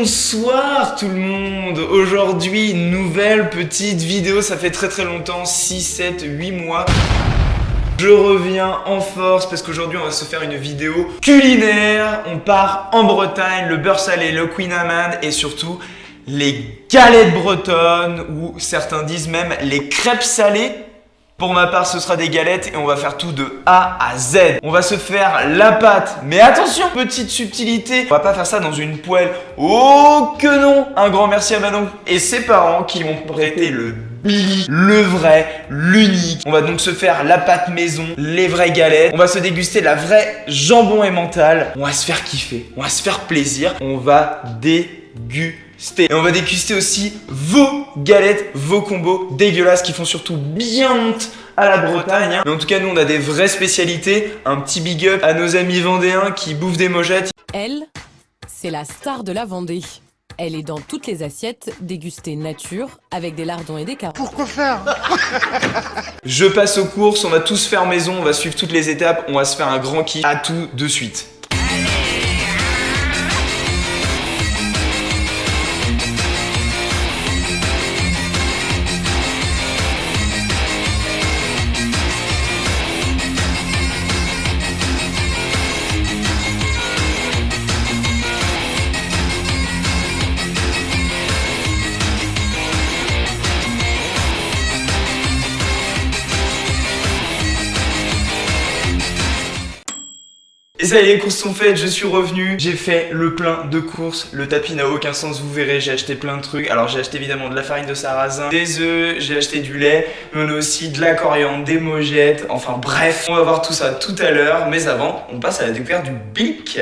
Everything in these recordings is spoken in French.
Bonsoir tout le monde. Aujourd'hui, nouvelle petite vidéo, ça fait très longtemps, 6, 7, 8 mois. Je reviens en force parce qu'aujourd'hui on va se faire une vidéo culinaire. On part en Bretagne, le beurre salé, le Queen Amman et surtout les galettes bretonnes ou certains disent même les crêpes salées. Pour ma part, ce sera des galettes et on va faire tout de A à Z. On va se faire la pâte, mais attention, petite subtilité, on va pas faire ça dans une poêle. Oh que non! Un grand merci à Manon et ses parents qui m'ont prêté le Billy, le vrai, l'unique. On va donc se faire la pâte maison, les vraies galettes. On va se déguster la vraie jambon emmental. On va se faire kiffer, on va se faire plaisir. On va déguster. Et on va déguster aussi vos galettes, vos combos dégueulasses qui font surtout bien honte à la Bretagne. Mais en tout cas, nous, on a des vraies spécialités. Un petit big up à nos amis vendéens qui bouffent des mojettes. Elle, c'est la star de la Vendée. Elle est dans toutes les assiettes, dégustée nature, avec des lardons et des carottes. Pourquoi faire? Je passe aux courses, on va tous faire maison, on va suivre toutes les étapes, on va se faire un grand kiff. À tout de suite. Et ça y est, les courses sont faites, je suis revenu, j'ai fait le plein de courses, le tapis n'a aucun sens, vous verrez, j'ai acheté plein de trucs. Alors j'ai acheté évidemment de la farine de sarrasin, des œufs, j'ai acheté du lait, mais on a aussi de la coriandre, des mojettes, enfin bref, on va voir tout ça tout à l'heure, mais avant, on passe à la découverte du BIC.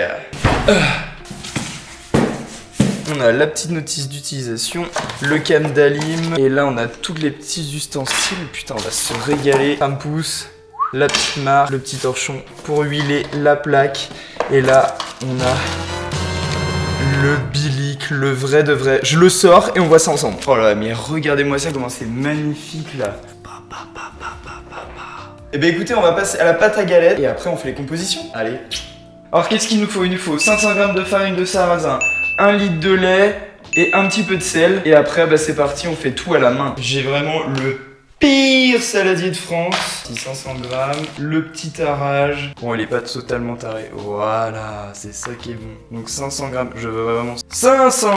On a la petite notice d'utilisation, le cam d'alim, et là on a tous les petits ustensiles, putain on va se régaler, ça me pousse. La petite marque, le petit torchon pour huiler la plaque. Et là, on a le bilic, le vrai de vrai. Je le sors et on voit ça ensemble. Oh là, mais regardez-moi ça, comment c'est magnifique là. Et ben écoutez, on va passer à la pâte à galette et après on fait les compositions. Allez. Alors qu'est-ce qu'il nous faut? Il nous faut 500 g de farine de sarrasin, 1 litre de lait et un petit peu de sel. Et après, bah, c'est parti, on fait tout à la main. J'ai vraiment le pire saladier de France. 500 grammes, le petit tarage. Bon, il est pas totalement taré. Voilà, c'est ça qui est bon. Donc 500 grammes, je veux vraiment 500.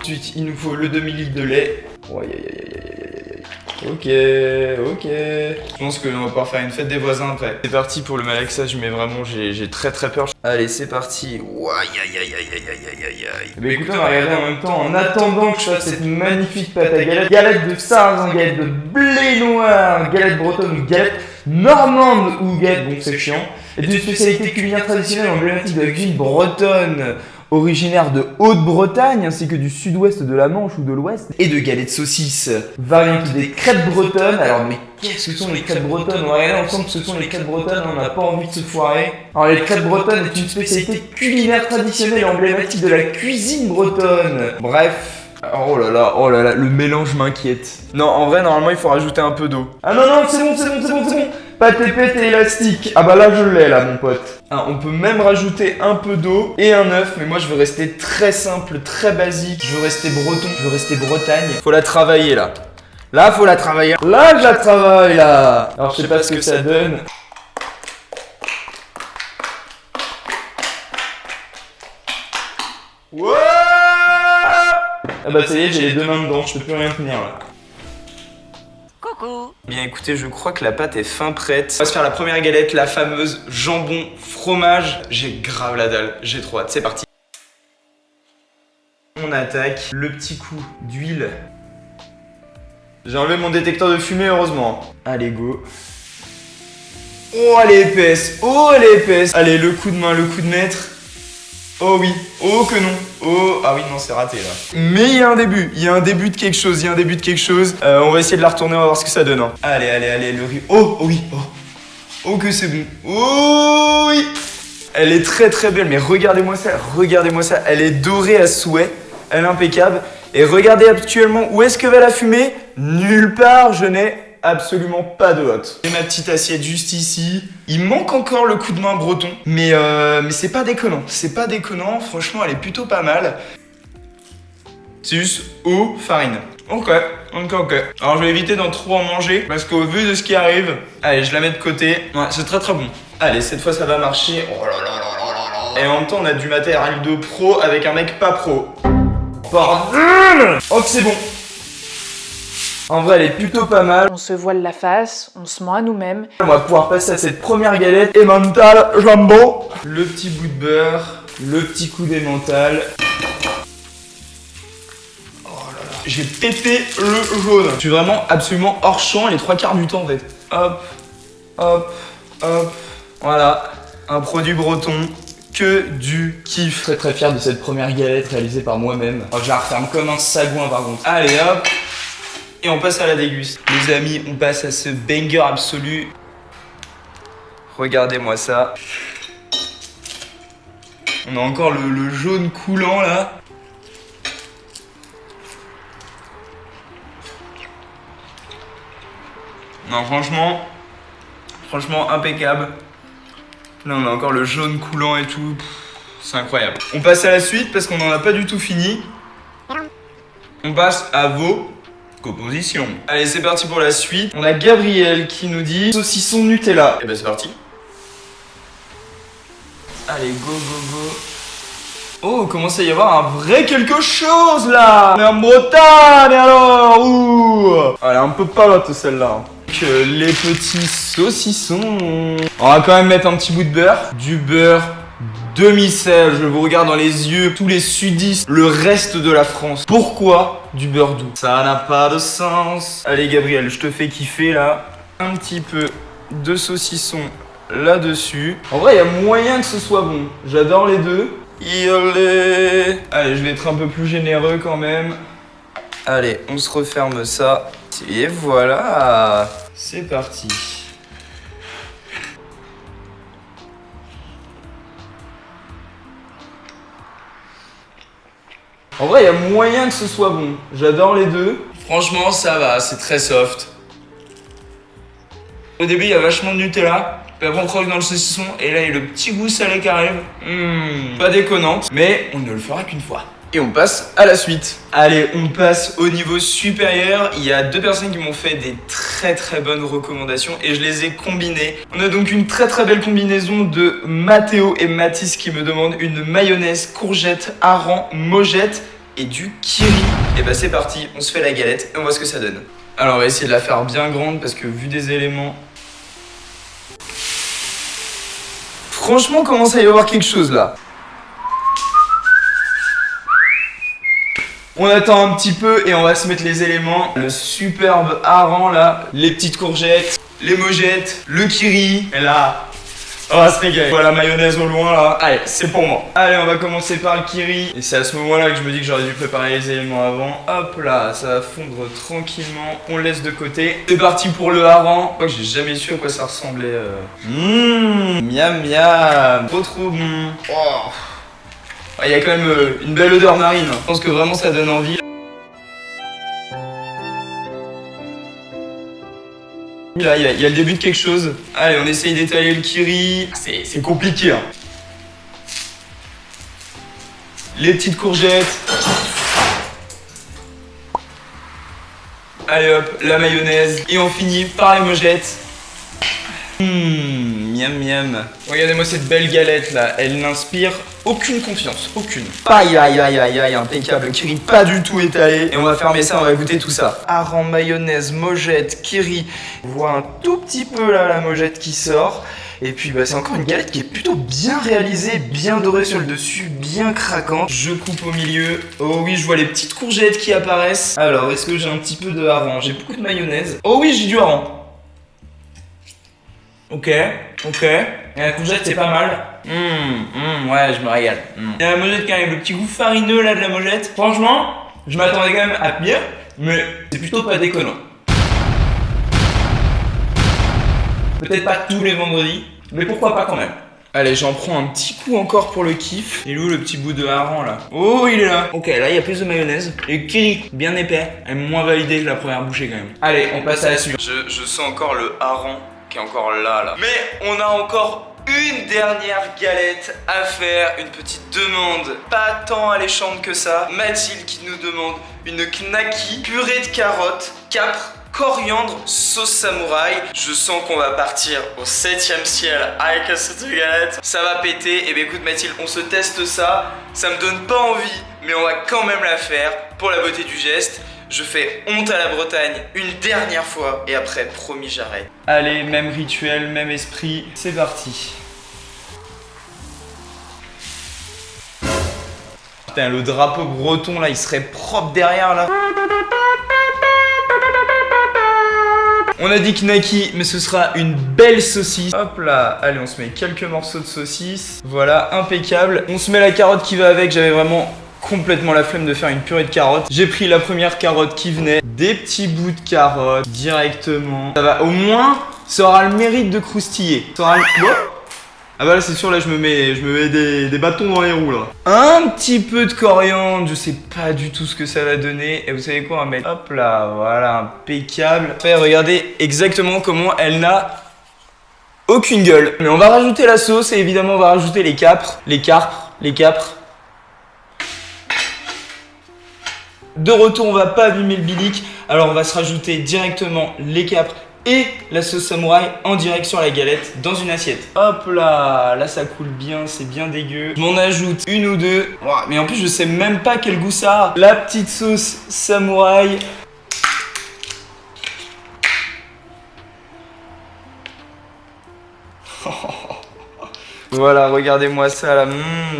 Ensuite, il nous faut le demi-litre de lait. Oh, aïe, aïe, aïe, aïe, aïe, aïe. Ok. Je pense qu'on va pouvoir faire une fête des voisins après. C'est parti pour le malaxage, mais vraiment, j'ai très peur. Allez, c'est parti. Oh, aïe, aïe, aïe, aïe, aïe, aïe, aïe, aïe. Mais écoutez, on va regarder en même temps, en attendant que je fasse cette magnifique pâte à galette. Galette de sarrasin, galette de blé noir, galette bretonne ou galette normande ou galette, donc c'est chiant. Et d'une spécialité culinaire traditionnelle emblématique de la cuisine bretonne, originaire de Haute-Bretagne ainsi que du sud-ouest de la Manche ou de l'ouest, et de galettes saucisses, variante des crêpes bretonnes. Alors mais qu'est-ce que sont les crêpes bretonnes? On va regarder ensemble que ce sont les crêpes bretonnes, on n'a pas envie de se foirer. Alors les crêpes bretonnes est une spécialité culinaire traditionnelle et emblématique de la cuisine bretonne. Bref. Oh là là, le mélange m'inquiète. Non, en vrai, normalement, il faut rajouter un peu d'eau. Ah non, c'est bon. Pâte et élastique. Ah bah là, je l'ai, là, mon pote. Ah, on peut même rajouter un peu d'eau et un œuf, mais moi, je veux rester très simple, très basique. Je veux rester breton, je veux rester Bretagne. Faut la travailler, là. Là, faut la travailler. Là, je la travaille, là. Alors, je sais pas ce que ça donne. Ouais. Ah bah ça y est, j'ai les deux mains dedans, je peux plus rien tenir là. Coucou. Bien écoutez, je crois que la pâte est fin prête. On va se faire la première galette, la fameuse jambon fromage. J'ai grave la dalle, j'ai trop hâte, c'est parti. On attaque le petit coup d'huile. J'ai enlevé mon détecteur de fumée heureusement. Allez go. Oh elle est épaisse, Allez le coup de main, le coup de maître. Oh oui, oh que non, oh, ah oui non c'est raté là. Mais il y a un début de quelque chose, on va essayer de la retourner, on va voir ce que ça donne. Hein. Allez, le riz, oh oui, oh que c'est bon, oh oui. Elle est très belle, mais regardez-moi ça, elle est dorée à souhait, elle est impeccable. Et regardez actuellement où est-ce que va la fumée? Nulle part, je n'ai absolument pas de hotte. J'ai ma petite assiette juste ici. Il manque encore le coup de main breton, mais c'est pas déconnant. C'est pas déconnant, franchement elle est plutôt pas mal. C'est juste eau, farine. Ok. Alors je vais éviter d'en trop en manger parce qu'au vu de ce qui arrive, allez, je la mets de côté. Ouais, c'est très très bon. Allez, cette fois ça va marcher. Oh là là là là là là. Et en même temps, on a du matériel de pro avec un mec pas pro. Bordel! Oh, c'est bon. En vrai, elle est plutôt pas mal. On se voile la face, on se ment à nous-mêmes. On va pouvoir passer à cette première galette emmental jambon. Le petit bout de beurre, le petit coup d'emmental. Oh là là, j'ai pété le jaune. Je suis vraiment absolument hors champ les 3/4 du temps en fait. Hop, hop, hop. Voilà, un produit breton. Que du kiff. Très très fier de cette première galette réalisée par moi-même. Oh, je la referme comme un sagouin par contre. Allez hop. Et on passe à la déguste. Les amis, on passe à ce banger absolu. Regardez-moi ça. On a encore le jaune coulant là. Non, franchement impeccable. Là, on a encore le jaune coulant et tout. C'est incroyable. On passe à la suite parce qu'on n'en a pas du tout fini. On passe à vos compositions. Allez, c'est parti pour la suite. On a Gabriel qui nous dit saucisson Nutella. Et ben c'est parti. Allez, go, go, go. Oh, commence à y avoir un vrai quelque chose là. On est en Bretagne alors. Ouh. Elle est un peu palote celle-là. Les petits saucissons. On va quand même mettre un petit bout de beurre. Du beurre demi-sel. Je vous regarde dans les yeux. Tous les sudistes, le reste de la France. Pourquoi du beurre doux? Ça n'a pas de sens. Allez Gabriel, je te fais kiffer là. Un petit peu de saucisson là-dessus. En vrai, il y a moyen que ce soit bon. J'adore les deux. Allez, je vais être un peu plus généreux quand même. Allez, on se referme ça. Et voilà, c'est parti. En vrai, il y a moyen que ce soit bon. J'adore les deux. Franchement, ça va, c'est très soft. Au début, il y a vachement de Nutella. Puis après, on croque dans le saucisson. Et là, il y a le petit goût salé qui arrive. Pas déconnante. Mais on ne le fera qu'une fois. Et on passe à la suite. Allez, on passe au niveau supérieur. Il y a 2 personnes qui m'ont fait des très très bonnes recommandations et je les ai combinées. On a donc une très très belle combinaison de Mathéo et Mathis qui me demandent une mayonnaise, courgette, hareng, mojette et du kiri. Et bah c'est parti, on se fait la galette et on voit ce que ça donne. Alors on va essayer de la faire bien grande parce que vu des éléments... Franchement, commence à y avoir quelque chose là. On attend un petit peu et on va se mettre les éléments. Le superbe hareng là, les petites courgettes, les mojettes, le kiri. Et là, on va se régaler. Voilà la mayonnaise au loin là. Allez, c'est pour moi. Allez, on va commencer par le kiri. Et c'est à ce moment-là que je me dis que j'aurais dû préparer les éléments avant. Hop là, ça va fondre tranquillement. On le laisse de côté. C'est parti pour le hareng. Je crois que j'ai jamais su à quoi ça ressemblait. Miam miam. Trop bon. Oh. Il y a quand même une belle odeur marine. Je pense que vraiment ça donne envie. Là, il y a le début de quelque chose. Allez, on essaye d'étaler le kiri. C'est compliqué. Hein. Les petites courgettes. Allez hop, la mayonnaise. Et on finit par les mojettes. Miam miam. Regardez-moi cette belle galette là, elle n'inspire aucune confiance, aucune. Aïe aïe aïe aïe aïe, impeccable, kiri pas du tout étalé. Et on va fermer ça, on va goûter tout ça. Hareng, mayonnaise, mojette, kiri. On voit un tout petit peu là la mojette qui sort. Et puis bah, c'est encore une galette qui est plutôt bien réalisée, bien dorée sur le dessus, bien craquante. Je coupe au milieu. Oh oui, je vois les petites courgettes qui apparaissent. Alors, est-ce que j'ai un petit peu de hareng? J'ai beaucoup de mayonnaise. Oh oui, j'ai du hareng. Ok. Et la courgette c'est pas mal. Ouais, je me régale. Il y a la mojette qui arrive, le petit goût farineux là de la mojette. Franchement, je m'attendais quand même à pire, mais c'est plutôt pas déconnant. Peut-être pas tous les vendredis, mais pourquoi pas quand même. Allez, j'en prends un petit coup encore pour le kiff. Il est où le petit bout de hareng là? Oh, il est là. Ok, là il y a plus de mayonnaise. Et le kiri, bien épais, est moins validé que la première bouchée quand même. Allez, on passe à la suite. Je sens encore le hareng qui est encore là. Mais on a encore une dernière galette à faire, une petite demande pas tant alléchante que ça. Mathilde qui nous demande une knaki, purée de carottes, capre, coriandre, sauce samouraï. Je sens qu'on va partir au 7e ciel avec cette galette. Ça va péter. Et bien écoute Mathilde, on se teste ça. Ça me donne pas envie, mais on va quand même la faire pour la beauté du geste. Je fais honte à la Bretagne une dernière fois et après, promis, j'arrête. Allez, même rituel, même esprit, c'est parti. Putain, le drapeau breton là, il serait propre derrière là. On a dit knaki, mais ce sera une belle saucisse. Hop là, allez, on se met quelques morceaux de saucisse. Voilà, impeccable. On se met la carotte qui va avec, j'avais vraiment complètement la flemme de faire une purée de carottes. J'ai pris la première carotte qui venait, des petits bouts de carottes directement. Ça va, au moins, ça aura le mérite de croustiller. Ça aura le... Oh, ah bah là c'est sûr, là je me mets des bâtons dans les roues là. Un petit peu de coriandre, je sais pas du tout ce que ça va donner. Et vous savez quoi, on va mettre, hop là, voilà, impeccable. Regardez exactement comment elle n'a aucune gueule. Mais on va rajouter la sauce et évidemment on va rajouter les capres. De retour, on va pas abîmer le bilic, alors on va se rajouter directement les capres et la sauce samouraï en direct sur la galette dans une assiette. Hop là, là ça coule bien, c'est bien dégueu. Je m'en ajoute une ou deux. Wow, mais en plus je sais même pas quel goût ça a. La petite sauce samouraï. Voilà, regardez-moi ça là,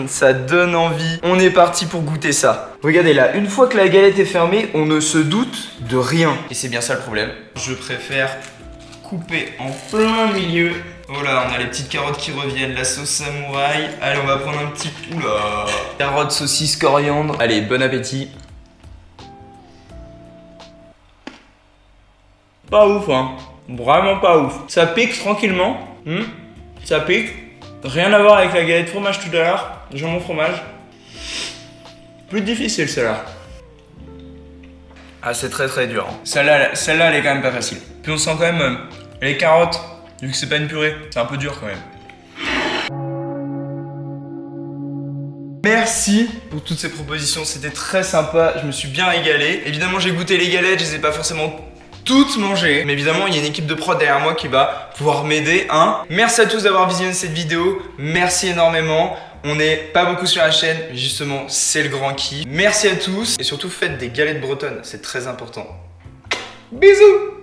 ça donne envie. On est parti pour goûter ça. Regardez là, une fois que la galette est fermée, on ne se doute de rien. Et c'est bien ça le problème. Je préfère couper en plein milieu. Voilà, on a les petites carottes qui reviennent, la sauce samouraï. Allez, on va prendre un petit... Oula, carottes, saucisse, coriandre. Allez, bon appétit. Pas ouf, hein. Vraiment pas ouf. Ça pique tranquillement. Ça pique. Rien à voir avec la galette fromage tout à l'heure. Jambon fromage. Plus difficile celle-là. Ah, c'est très très dur. Celle-là elle est quand même pas facile. Puis on sent quand même les carottes, vu que c'est pas une purée. C'est un peu dur quand même. Merci pour toutes ces propositions, c'était très sympa. Je me suis bien régalé. Évidemment, j'ai goûté les galettes, je les ai pas forcément toutes mangées. Mais évidemment, il y a une équipe de prod derrière moi qui va pouvoir m'aider. Merci à tous d'avoir visionné cette vidéo. Merci énormément. On n'est pas beaucoup sur la chaîne, mais justement, c'est le grand kiff. Merci à tous. Et surtout, faites des galettes bretonnes. C'est très important. Bisous!